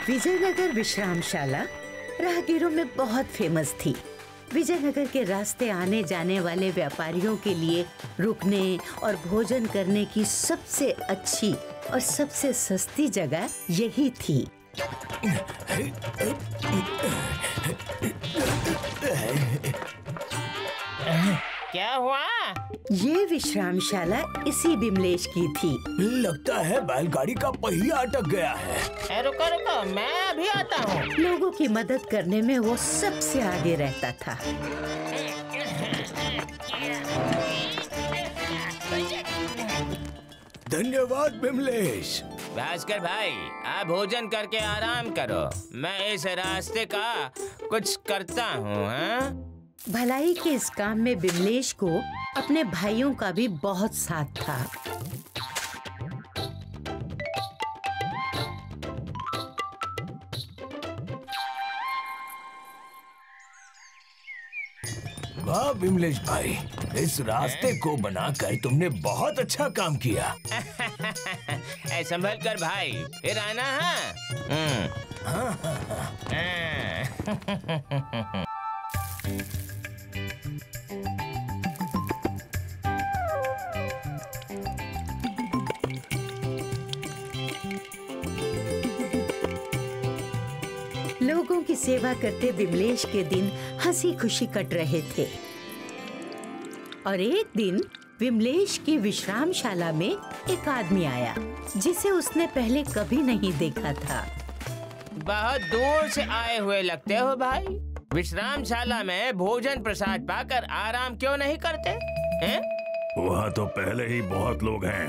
विजयनगर विश्रामशाला राहगीरों में बहुत फेमस थी। विजयनगर के रास्ते आने जाने वाले व्यापारियों के लिए रुकने और भोजन करने की सबसे अच्छी और सबसे सस्ती जगह यही थी। क्या हुआ? ये विश्रामशाला इसी बिमलेश की थी। लगता है बैलगाड़ी का पहिया अटक गया है। रुको रुको, मैं अभी आता हूँ। लोगों की मदद करने में वो सबसे आगे रहता था। धन्यवाद बिमलेश। भास्कर भाई, आप भोजन करके आराम करो, मैं इस रास्ते का कुछ करता हूँ। भलाई के इस काम में बिमलेश को अपने भाइयों का भी बहुत साथ था। वाह बिमलेश भाई, इस रास्ते को बनाकर तुमने बहुत अच्छा काम किया। संभल कर भाई, फिर आना है। लोगों की सेवा करते बिमलेश के दिन हंसी खुशी कट रहे थे। और एक दिन बिमलेश की विश्रामशाला में एक आदमी आया जिसे उसने पहले कभी नहीं देखा था। बहुत दूर से आए हुए लगते हो भाई। विश्रामशाला में भोजन प्रसाद पाकर आराम क्यों नहीं करते हैं? वहाँ तो पहले ही बहुत लोग हैं।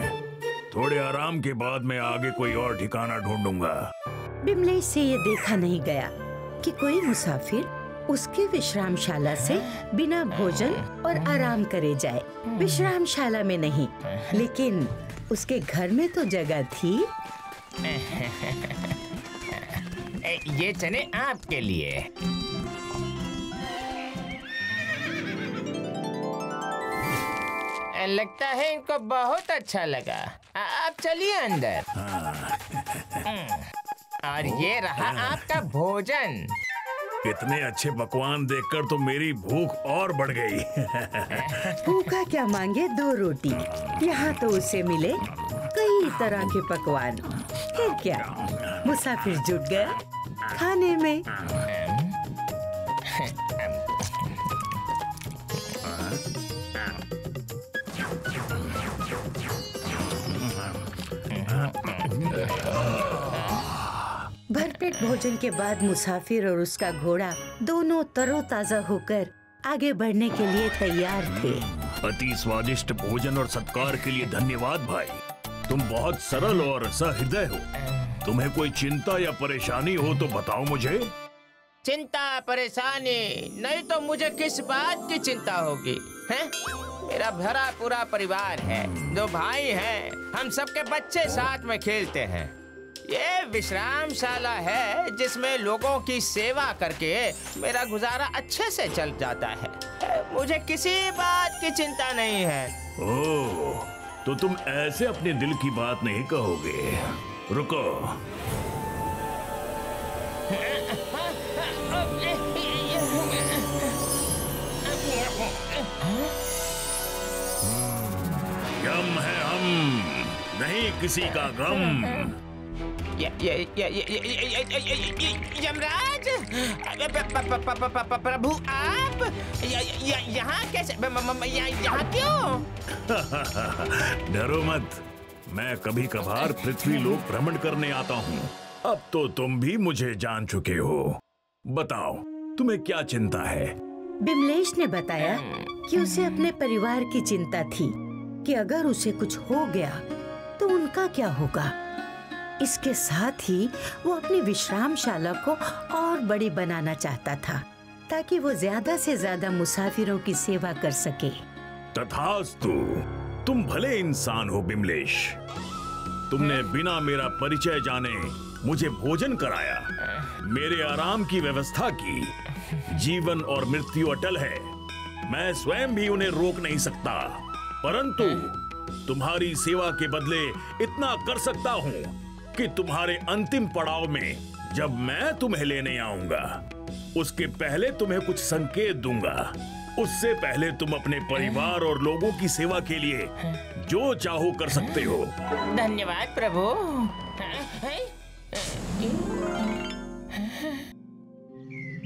थोड़े आराम के बाद मैं आगे कोई और ठिकाना ढूंढूंगा। बिमलेश से ये देखा नहीं गया कि कोई मुसाफिर उसके विश्रामशाला से बिना भोजन और आराम करे जाए। विश्रामशाला में नहीं, लेकिन उसके घर में तो जगह थी। ये चने आपके लिए। लगता है इनको बहुत अच्छा लगा। आप चलिए अंदर। और ये रहा आपका भोजन। इतने अच्छे पकवान देखकर तो मेरी भूख और बढ़ गई। भूखा क्या मांगे, 2 रोटी। यहाँ तो उसे मिले कई तरह के पकवान। फिर क्या, मुसाफिर जुट गया खाने में। भरपेट भोजन के बाद मुसाफिर और उसका घोड़ा दोनों तरोताजा होकर आगे बढ़ने के लिए तैयार थे। अति स्वादिष्ट भोजन और सत्कार के लिए धन्यवाद भाई। तुम बहुत सरल और सहृदय हो। तुम्हें कोई चिंता या परेशानी हो तो बताओ मुझे। चिंता परेशानी नहीं तो मुझे किस बात की चिंता होगी, हैं? मेरा भरा पूरा परिवार है, 2 भाई हैं, हम सबके बच्चे साथ में खेलते हैं। ये विश्रामशाला है जिसमें लोगों की सेवा करके मेरा गुजारा अच्छे से चल जाता है। मुझे किसी बात की चिंता नहीं है। ओह, तो तुम ऐसे अपने दिल की बात नहीं कहोगे। रुको। गम है हम, नहीं किसी का गम। यमराज, प्रभु आप यहाँ कैसे? यहाँ क्यों? डरो मत, मैं कभी कभार पृथ्वी लोक भ्रमण करने आता हूँ। अब तो तुम भी मुझे जान चुके हो। बताओ, तुम्हें क्या चिंता है? बिमलेश ने बताया कि उसे अपने परिवार की चिंता थी कि अगर उसे कुछ हो गया तो उनका क्या होगा। इसके साथ ही वो अपनी विश्रामशाला को और बड़ी बनाना चाहता था ताकि वो ज्यादा से ज्यादा मुसाफिरों की सेवा कर सके। तथास्तु, तुम भले इंसान हो बिमलेश। तुमने बिना मेरा परिचय जाने मुझे भोजन कराया, मेरे आराम की व्यवस्था की। जीवन और मृत्यु अटल है, मैं स्वयं भी उन्हें रोक नहीं सकता, परंतु तुम्हारी सेवा के बदले इतना कर सकता हूँ कि तुम्हारे अंतिम पड़ाव में जब मैं तुम्हें लेने आऊंगा उसके पहले तुम्हें कुछ संकेत दूंगा। उससे पहले तुम अपने परिवार और लोगों की सेवा के लिए जो चाहो कर सकते हो। धन्यवाद प्रभु।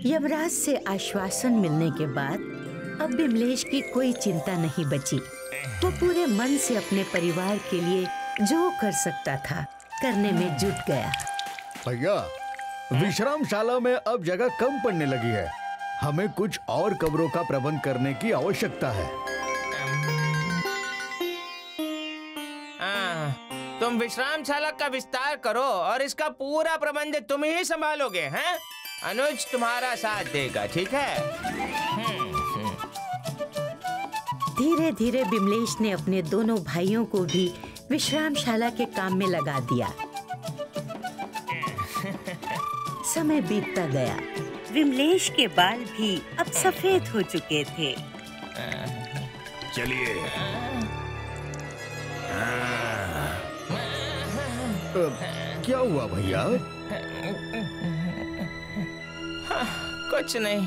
यमराज से आश्वासन मिलने के बाद अब बिमलेश की कोई चिंता नहीं बची। वो पूरे मन से अपने परिवार के लिए जो कर सकता था करने में जुट गया। भैया, विश्रामशाला में अब जगह कम पड़ने लगी है। हमें कुछ और कमरों का प्रबंध करने की आवश्यकता है। तुम विश्रामशाला का विस्तार करो और इसका पूरा प्रबंध तुम ही संभालोगे, हैं? अनुज तुम्हारा साथ देगा, ठीक है? धीरे धीरे बिमलेश ने अपने दोनों भाइयों को भी विश्रामशाला के काम में लगा दिया। समय बीतता गया। बिमलेश के बाल भी अब सफेद हो चुके थे। चलिए। क्या हुआ भैया? कुछ नहीं,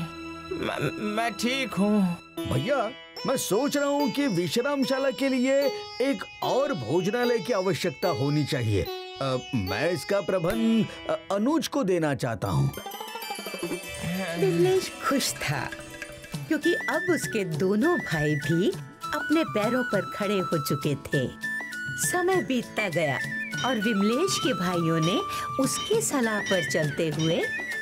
मैं ठीक हूँ। भैया, मैं सोच रहा हूँ कि विश्रामशाला के लिए एक और भोजनालय की आवश्यकता होनी चाहिए। मैं इसका प्रबंध अनुज को देना चाहता हूँ। बिमलेश खुश था क्योंकि अब उसके दोनों भाई भी अपने पैरों पर खड़े हो चुके थे। समय बीतता गया और बिमलेश के भाइयों ने उसकी सलाह पर चलते हुए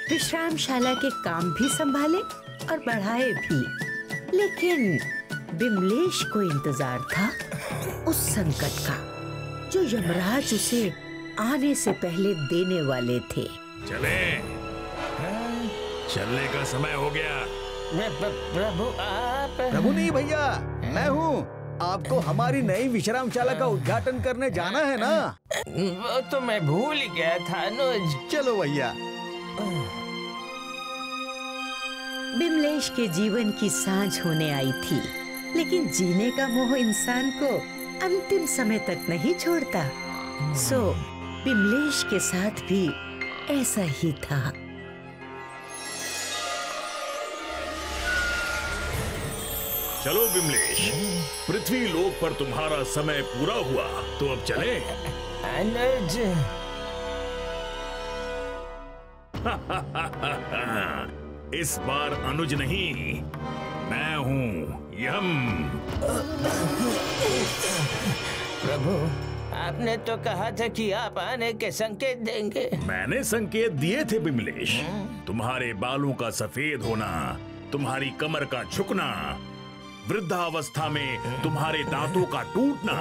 विश्रामशाला के काम भी संभाले और बढ़ाए भी। लेकिन बिमलेश को इंतजार था उस संकट का जो यमराज उसे आने से पहले देने वाले थे। चले, चलने का समय हो गया। प्रभु आप? प्रभु नहीं भैया, मैं हूँ। आपको हमारी नई विश्रामशाला का उद्घाटन करने जाना है ना? वो तो मैं भूल ही गया था अनुज। चलो भैया। बिमलेश के जीवन की सांझ होने आई थी, लेकिन जीने का मोह इंसान को अंतिम समय तक नहीं छोड़ता। सो बिमलेश के साथ भी ऐसा ही था। चलो बिमलेश, पृथ्वी लोक पर तुम्हारा समय पूरा हुआ, तो अब चले। अनुज। इस बार अनुज नहीं, मैं हूँ यम। प्रभु, आपने तो कहा था कि आप आने के संकेत देंगे। मैंने संकेत दिए थे बिमलेश। तुम्हारे बालों का सफेद होना, तुम्हारी कमर का झुकना, वृद्धावस्था में तुम्हारे दांतों का टूटना,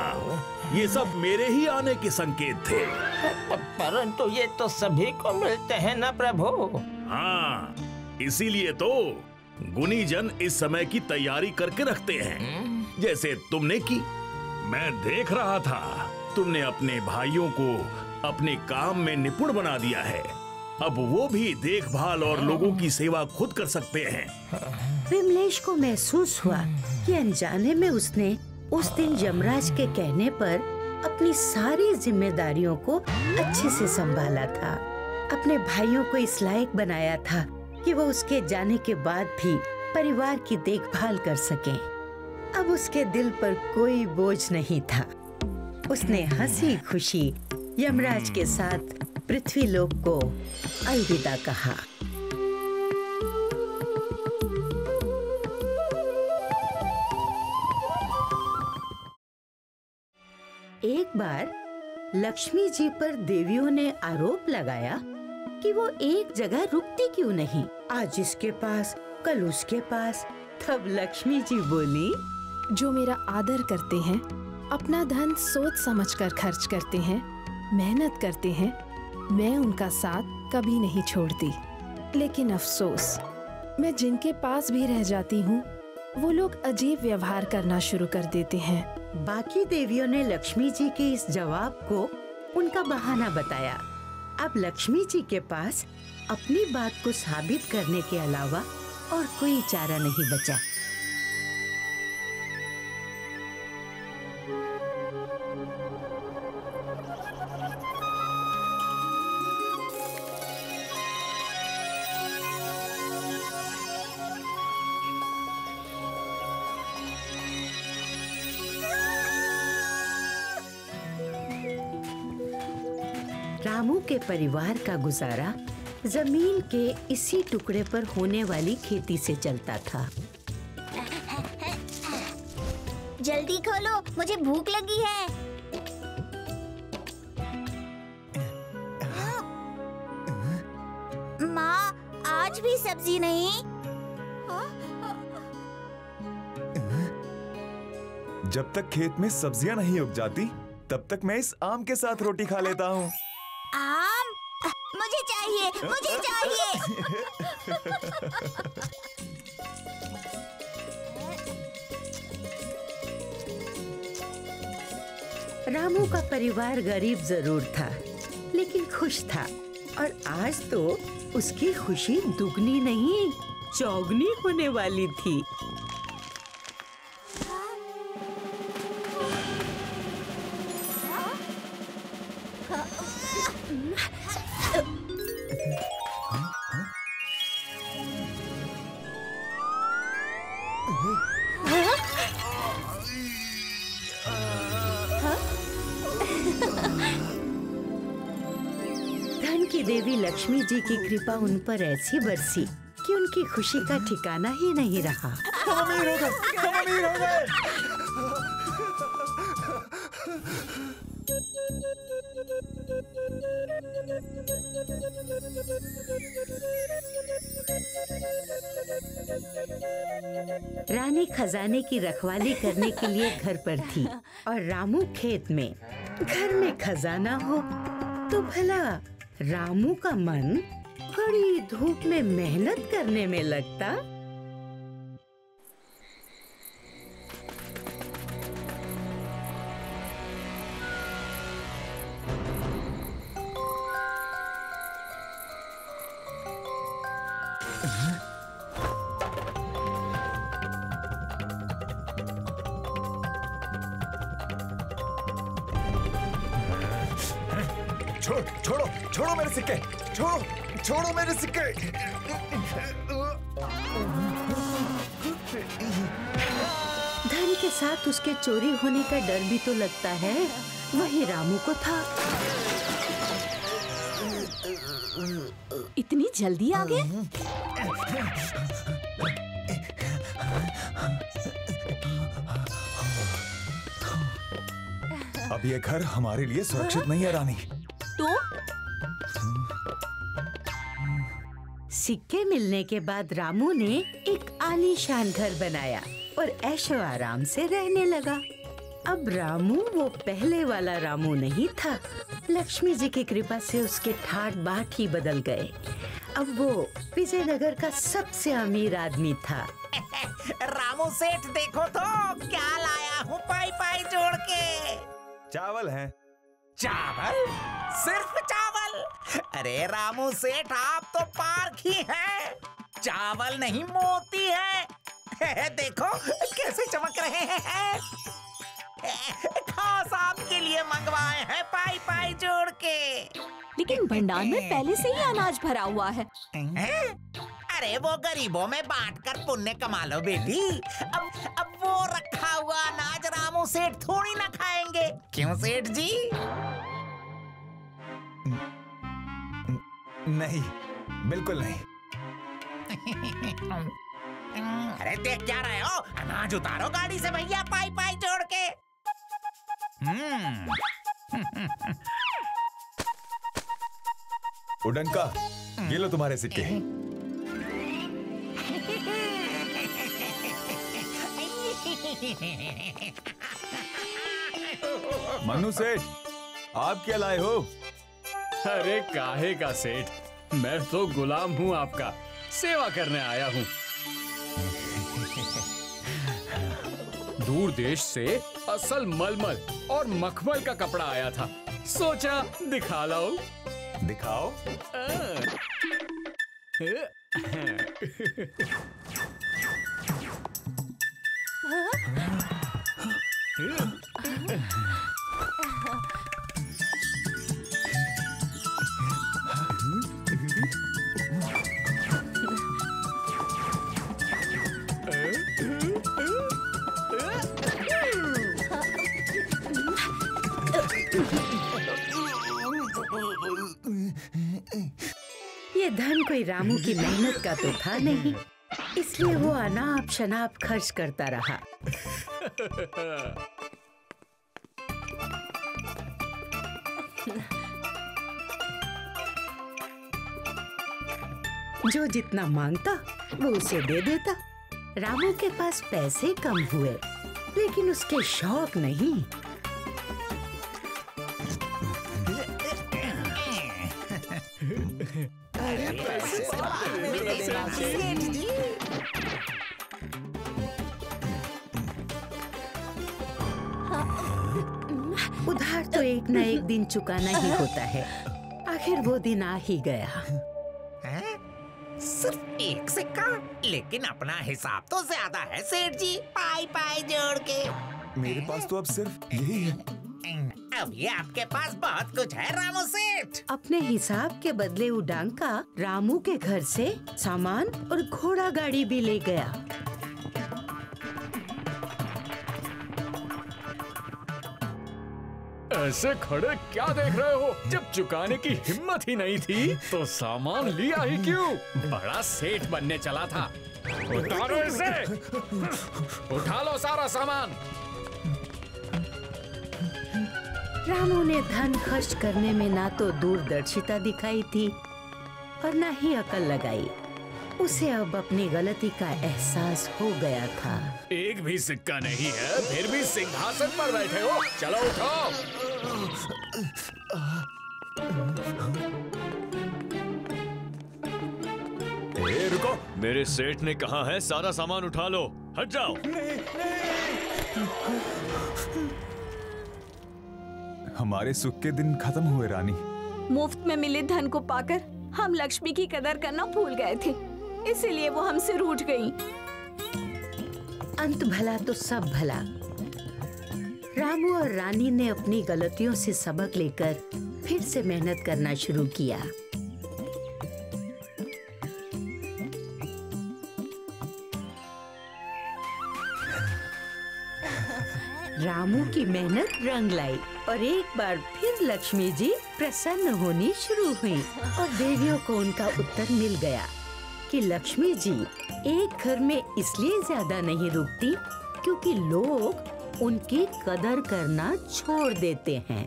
ये सब मेरे ही आने के संकेत थे। परंतु ये तो सभी को मिलते हैं ना प्रभु। हाँ, इसीलिए तो गुनी जन इस समय की तैयारी करके रखते हैं, जैसे तुमने की। मैं देख रहा था, तुमने अपने भाइयों को अपने काम में निपुण बना दिया है। अब वो भी देखभाल और लोगों की सेवा खुद कर सकते हैं। बिमलेश को महसूस हुआ कि अनजाने में उसने उस दिन यमराज के कहने पर अपनी सारी जिम्मेदारियों को अच्छे से संभाला था। अपने भाइयों को इस लायक बनाया था कि वो उसके जाने के बाद भी परिवार की देखभाल कर सकें। अब उसके दिल पर कोई बोझ नहीं था। उसने हंसी खुशी यमराज के साथ पृथ्वीलोक को अलविदा कहा। एक बार लक्ष्मी जी पर देवियों ने आरोप लगाया कि वो एक जगह रुकती क्यों नहीं, आज इसके पास कल उसके पास। तब लक्ष्मी जी बोली, जो मेरा आदर करते हैं, अपना धन सोच समझकर खर्च करते हैं, मेहनत करते हैं, मैं उनका साथ कभी नहीं छोड़ती। लेकिन अफसोस, मैं जिनके पास भी रह जाती हूँ वो लोग अजीब व्यवहार करना शुरू कर देते हैं। बाकी देवियों ने लक्ष्मी जी के इस जवाब को उनका बहाना बताया। अब लक्ष्मी जी के पास अपनी बात को साबित करने के अलावा और कोई चारा नहीं बचा। के परिवार का गुजारा जमीन के इसी टुकड़े पर होने वाली खेती से चलता था। जल्दी खोलो, मुझे भूख लगी है। माँ, आज भी सब्जी नहीं? जब तक खेत में सब्जियां नहीं उग जाती, तब तक मैं इस आम के साथ रोटी खा लेता हूँ। आम? मुझे चाहिए, मुझे चाहिए। रामू का परिवार गरीब जरूर था, लेकिन खुश था। और आज तो उसकी खुशी दुगनी नहीं, चौगनी होने वाली थी। धन की देवी लक्ष्मी जी की कृपा उन पर ऐसी बरसी कि उनकी खुशी का ठिकाना ही नहीं रहा। हम अमीर हो गए, हम अमीर हो गए। रानी खजाने की रखवाली करने के लिए घर पर थी और रामू खेत में। घर में खजाना हो तो भला रामू का मन कड़ी धूप में मेहनत करने में लगता। छोड़ो, छोड़ो मेरे सिक्के, छोड़ो मेरे सिक्के। धन के साथ उसके चोरी होने का डर भी तो लगता है, वही रामू को था। इतनी जल्दी आ गए? अब ये घर हमारे लिए सुरक्षित नहीं है रानी। तो सिक्के मिलने के बाद रामू ने एक आलीशान घर बनाया और ऐशो आराम से रहने लगा। अब रामू वो पहले वाला रामू नहीं था। लक्ष्मी जी की कृपा से उसके ठाट बाट ही बदल गए। अब वो विजयनगर का सबसे अमीर आदमी था। रामू सेठ देखो तो क्या लाया हूँ पाई पाई जोड़ के। चावल है। चावल? सिर्फ चावल? अरे रामू सेठ, आप तो पारखी हैं। चावल नहीं, मोती है। देखो कैसे चमक रहे हैं। खास आपके लिए मंगवाए हैं पाई पाई जोड़ के। लेकिन भंडार में पहले से ही अनाज भरा हुआ है। अरे वो गरीबों में बांटकर पुण्य कमा लो बेटी। अब वो रखा हुआ अनाज रामू सेठ थोड़ी ना खाएंगे, क्यों सेठ जी? नहीं, बिल्कुल नहीं। अरे देख क्या रहे हो? अनाज उतारो गाड़ी से भैया, पाई पाई जोड़ के। उड़न का, ये लो तुम्हारे सिक्के। मनु सेठ, आप क्या लाए हो? अरे काहे का सेठ, मैं तो गुलाम हूँ आपका, सेवा करने आया हूँ। दूर देश से असल मलमल और मखमल का कपड़ा आया था, सोचा दिखा लाओ। दिखाओ। ये धन कोई रामू की मेहनत का तो था नहीं, इसलिए वो अनाप शनाप खर्च करता रहा। जो जितना मांगता वो उसे दे देता। रामू के पास पैसे कम हुए, लेकिन उसके शौक नहीं। उधार तो एक ना एक दिन चुकाना ही होता है। आखिर वो दिन आ ही गया। सिर्फ एक सिक्का, लेकिन अपना हिसाब तो ज्यादा है सेठ जी, पाई पाई जोड़ के। मेरे पास तो अब सिर्फ यही है। अब ये आपके पास बहुत कुछ है रामू सेठ। अपने हिसाब के बदले उडांका रामू के घर से सामान और घोड़ा गाड़ी भी ले गया। ऐसे खड़े क्या देख रहे हो? जब चुकाने की हिम्मत ही नहीं थी तो सामान लिया ही क्यों? बड़ा सेठ बनने चला था। उतारो इसे, उठा लो सारा सामान। रामू ने धन खर्च करने में ना तो दूरदर्शिता दिखाई थी और ना ही अकल लगाई। उसे अब अपनी गलती का एहसास हो गया था। एक भी सिक्का नहीं है, फिर भी सिंहासन पर बैठे हो। चलो उठाओ। ए, रुको, मेरे सेठ ने कहा है सारा सामान उठा लो। हट जाओ। हमारे सुख के दिन खत्म हुए रानी। मुफ्त में मिले धन को पाकर हम लक्ष्मी की कदर करना भूल गए थे, इसीलिए वो हमसे रूठ गई। अंत भला तो सब भला। रामू और रानी ने अपनी गलतियों से सबक लेकर फिर से मेहनत करना शुरू किया। रामू की मेहनत रंग लाई और एक बार फिर लक्ष्मी जी प्रसन्न होनी शुरू हुई और देवियों को उनका उत्तर मिल गया कि लक्ष्मी जी एक घर में इसलिए ज्यादा नहीं रुकती क्योंकि लोग उनकी कदर करना छोड़ देते हैं।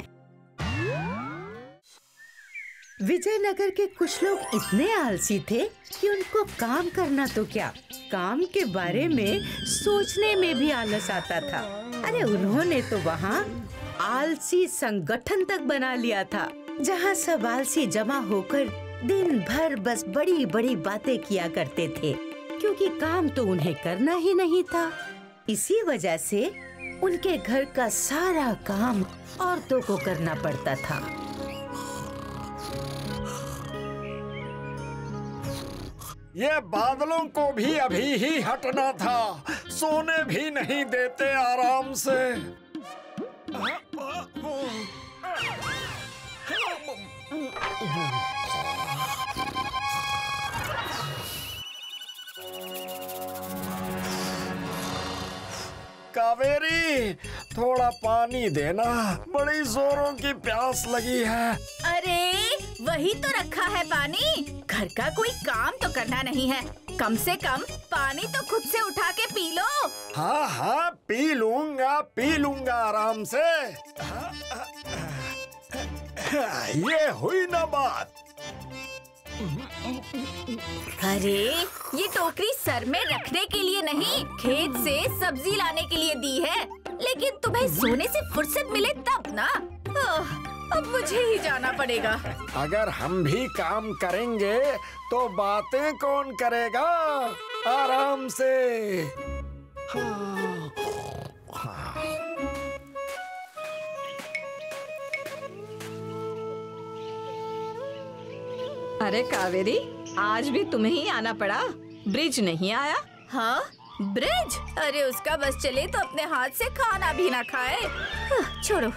विजयनगर के कुछ लोग इतने आलसी थे कि उनको काम करना तो क्या, काम के बारे में सोचने में भी आलस आता था। अरे उन्होंने तो वहाँ आलसी संगठन तक बना लिया था, जहाँ सब आलसी जमा होकर दिन भर बस बड़ी बड़ी बातें किया करते थे, क्योंकि काम तो उन्हें करना ही नहीं था। इसी वजह से उनके घर का सारा काम औरतों को करना पड़ता था। ये बादलों को भी अभी ही हटना था, सोने भी नहीं देते आराम से। कावेरी, थोड़ा पानी देना, बड़ी जोरों की प्यास लगी है। अरे वही तो रखा है पानी, घर का कोई काम तो करना नहीं है, कम से कम पानी तो खुद से उठा के पी लो। हाँ हाँ पी लूंगा आराम से। ये हुई ना बात। अरे ये टोकरी सर में रखने के लिए नहीं, खेत से सब्जी लाने के लिए दी है, लेकिन तुम्हें सोने से फुर्सत मिले तब ना। अब मुझे ही जाना पड़ेगा। अगर हम भी काम करेंगे तो बातें कौन करेगा? आराम से। अरे कावेरी, आज भी तुम्हें ही आना पड़ा, ब्रिज नहीं आया? हाँ ब्रिज, अरे उसका बस चले तो अपने हाथ से खाना भी ना खाए। छोड़ो,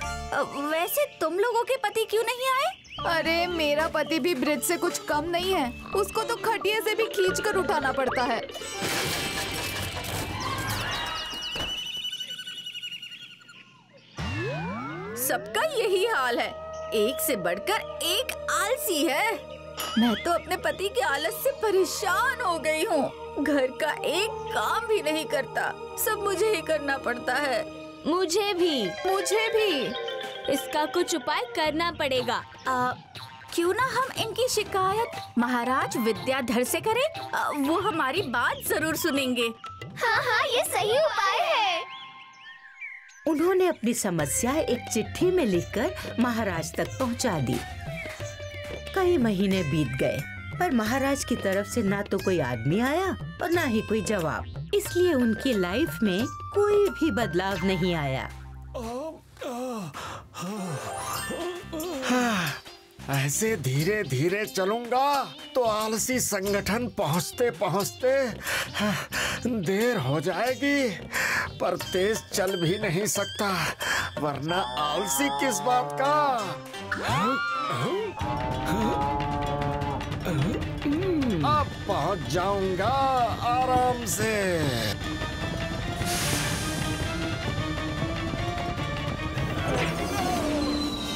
वैसे तुम लोगों के पति क्यों नहीं आए? अरे मेरा पति भी ब्रिज से कुछ कम नहीं है, उसको तो खटिया से भी खींचकर उठाना पड़ता है। सबका यही हाल है, एक से बढ़कर एक आलसी है। मैं तो अपने पति के आलस से परेशान हो गई हूँ। घर का एक काम भी नहीं करता, सब मुझे ही करना पड़ता है। मुझे भी इसका कुछ उपाय करना पड़ेगा। क्यों ना हम इनकी शिकायत महाराज विद्याधर से करें? वो हमारी बात जरूर सुनेंगे। हाँ, ये सही उपाय है। उन्होंने अपनी समस्या एक चिट्ठी में लिखकर महाराज तक पहुंचा दी। कई महीने बीत गए, पर महाराज की तरफ से ना तो कोई आदमी आया और ना ही कोई जवाब। इसलिए उनकी लाइफ में कोई भी बदलाव नहीं आया। ऐसे धीरे धीरे चलूंगा तो आलसी संगठन पहुंचते पहुंचते देर हो जाएगी, पर तेज चल भी नहीं सकता, वरना आलसी किस बात का। अब पहुंच जाऊंगा आराम से।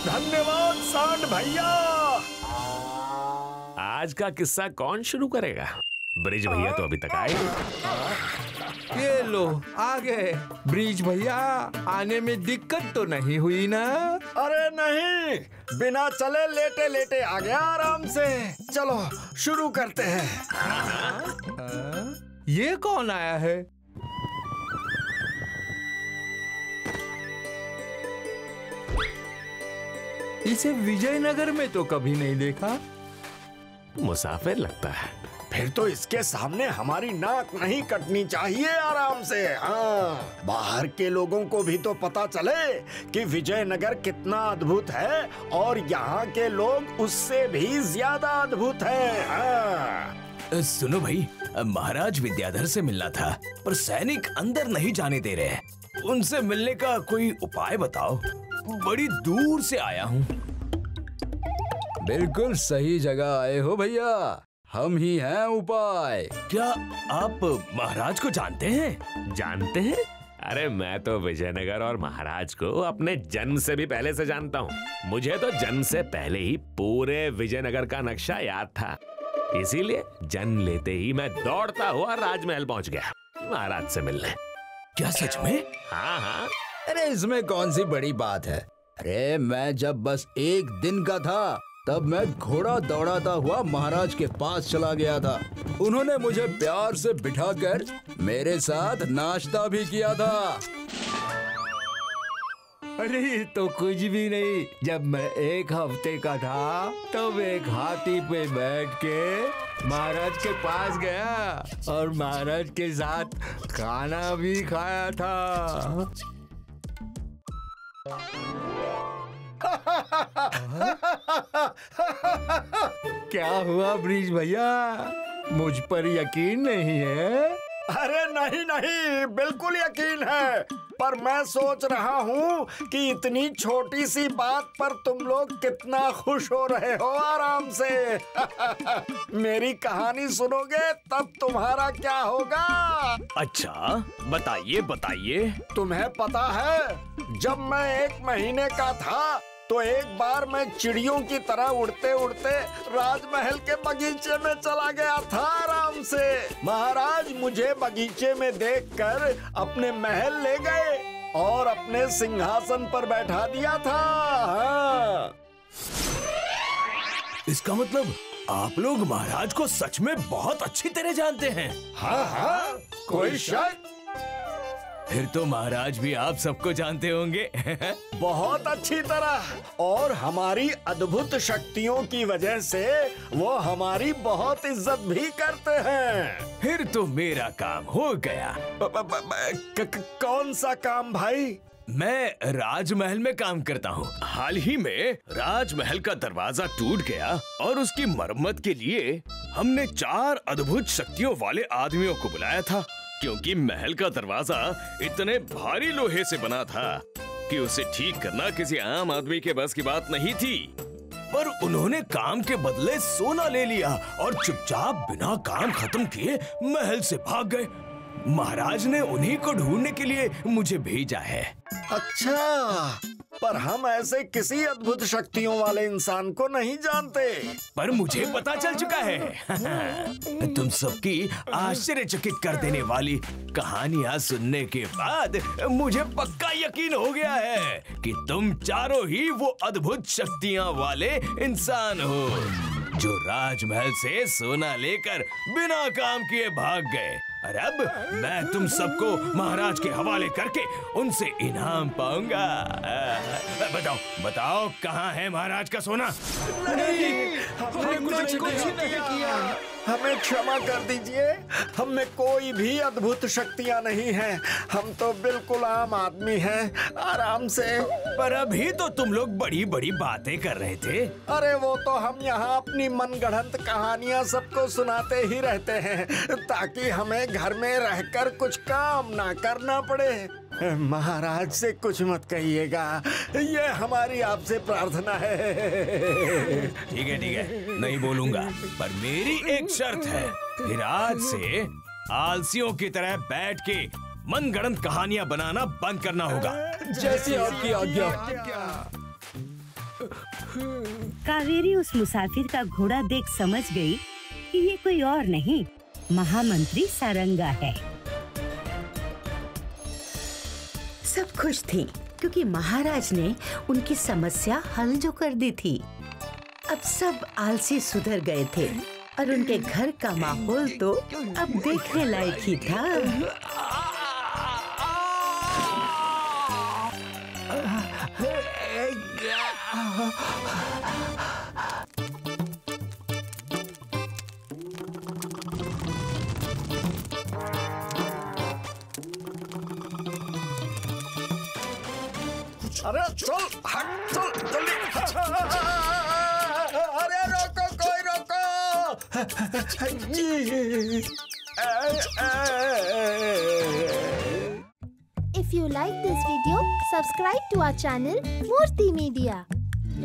धन्यवाद सांड भैया। आज का किस्सा कौन शुरू करेगा? ब्रिज भैया तो अभी तक आए नहीं। ये लो आ गए। ब्रिज भैया, आने में दिक्कत तो नहीं हुई ना? अरे नहीं, बिना चले लेटे लेटे आ गया आराम से। चलो शुरू करते हैं। ये कौन आया है? इसे विजयनगर में तो कभी नहीं देखा। मुसाफिर लगता है। फिर तो इसके सामने हमारी नाक नहीं कटनी चाहिए आराम से। हाँ, बाहर के लोगों को भी तो पता चले कि विजयनगर कितना अद्भुत है और यहाँ के लोग उससे भी ज्यादा अद्भुत हैं। हाँ। सुनो भाई, महाराज विद्याधर से मिलना था, पर सैनिक अंदर नहीं जाने दे रहे। उनसे मिलने का कोई उपाय बताओ, बड़ी दूर से आया हूँ। बिल्कुल सही जगह आए हो भैया, हम ही हैं उपाय। क्या आप महाराज को जानते हैं? जानते हैं? अरे मैं तो विजयनगर और महाराज को अपने जन्म से भी पहले से जानता हूँ। मुझे तो जन्म से पहले ही पूरे विजयनगर का नक्शा याद था, इसीलिए जन्म लेते ही मैं दौड़ता हुआ राजमहल पहुँच गया महाराज से मिलने। क्या सच में? हाँ हाँ। अरे इसमें कौन सी बड़ी बात है? अरे मैं जब बस एक दिन का था तब मैं घोड़ा दौड़ाता हुआ महाराज के पास चला गया था। उन्होंने मुझे प्यार से बिठाकर मेरे साथ नाश्ता भी किया था। अरे तो कुछ भी नहीं, जब मैं एक हफ्ते का था तब एक हाथी पे बैठ के महाराज के पास गया और महाराज के साथ खाना भी खाया था। क्या हुआ ब्रिज भैया, मुझ पर यकीन नहीं है? अरे नहीं नहीं, बिल्कुल यकीन है, पर मैं सोच रहा हूँ कि इतनी छोटी सी बात पर तुम लोग कितना खुश हो रहे हो आराम से। मेरी कहानी सुनोगे तब तुम्हारा क्या होगा? अच्छा बताइए बताइए। तुम्हें पता है, जब मैं 1 महीने का था तो एक बार मैं चिड़ियों की तरह उड़ते उड़ते राजमहल के बगीचे में चला गया था आराम से। महाराज मुझे बगीचे में देखकर अपने महल ले गए और अपने सिंहासन पर बैठा दिया था। हाँ। इसका मतलब आप लोग महाराज को सच में बहुत अच्छी तरह जानते हैं। हाँ हाँ, कोई शक? फिर तो महाराज भी आप सबको जानते होंगे। बहुत अच्छी तरह, और हमारी अद्भुत शक्तियों की वजह से वो हमारी बहुत इज्जत भी करते हैं। फिर तो मेरा काम हो गया। कौन सा काम भाई? मैं राजमहल में काम करता हूँ। हाल ही में राजमहल का दरवाजा टूट गया और उसकी मरम्मत के लिए हमने 4 अद्भुत शक्तियों वाले आदमियों को बुलाया था, क्योंकि महल का दरवाजा इतने भारी लोहे से बना था कि उसे ठीक करना किसी आम आदमी के बस की बात नहीं थी। पर उन्होंने काम के बदले सोना ले लिया और चुपचाप बिना काम खत्म किए महल से भाग गए। महाराज ने उन्हीं को ढूंढने के लिए मुझे भेजा है। अच्छा, पर हम ऐसे किसी अद्भुत शक्तियों वाले इंसान को नहीं जानते। पर मुझे पता चल चुका है। तुम सबकी आश्चर्यचकित कर देने वाली कहानियां सुनने के बाद मुझे पक्का यकीन हो गया है कि तुम चारों ही वो अद्भुत शक्तियां वाले इंसान हो जो राजमहल से सोना लेकर बिना काम किए भाग गए। और अब मैं तुम सबको महाराज के हवाले करके उनसे इनाम पाऊंगा। बताओ बताओ, कहाँ है महाराज का सोना? नहीं, हमने कुछ नहीं किया। हमें क्षमा कर दीजिए, हम में कोई भी अद्भुत शक्तियाँ नहीं हैं। हम तो बिल्कुल आम आदमी हैं, आराम से। पर अभी तो तुम लोग बड़ी बड़ी बातें कर रहे थे। अरे वो तो हम यहाँ अपनी मनगढ़ंत कहानियाँ सबको सुनाते ही रहते हैं ताकि हमें घर में रहकर कुछ काम ना करना पड़े। महाराज से कुछ मत कहिएगा, ये हमारी आपसे प्रार्थना है। ठीक है, नहीं बोलूंगा, पर मेरी एक शर्त है। फिर आज से आलसियों की तरह बैठ के मनगढ़ंत कहानियां बनाना बंद करना होगा। जैसी आपकी आज्ञा। कावेरी उस मुसाफिर का घोड़ा देख समझ गई कि ये कोई और नहीं, महामंत्री सारंगा है। सब खुश थी क्योंकि महाराज ने उनकी समस्या हल जो कर दी थी। अब सब आलसी सुधर गए थे और उनके घर का माहौल तो अब देखने लायक ही था। अरे चल, हट, चल जल्दी। अरे रोको, कोई रोको। If you like this video, subscribe to our channel Murthy Media.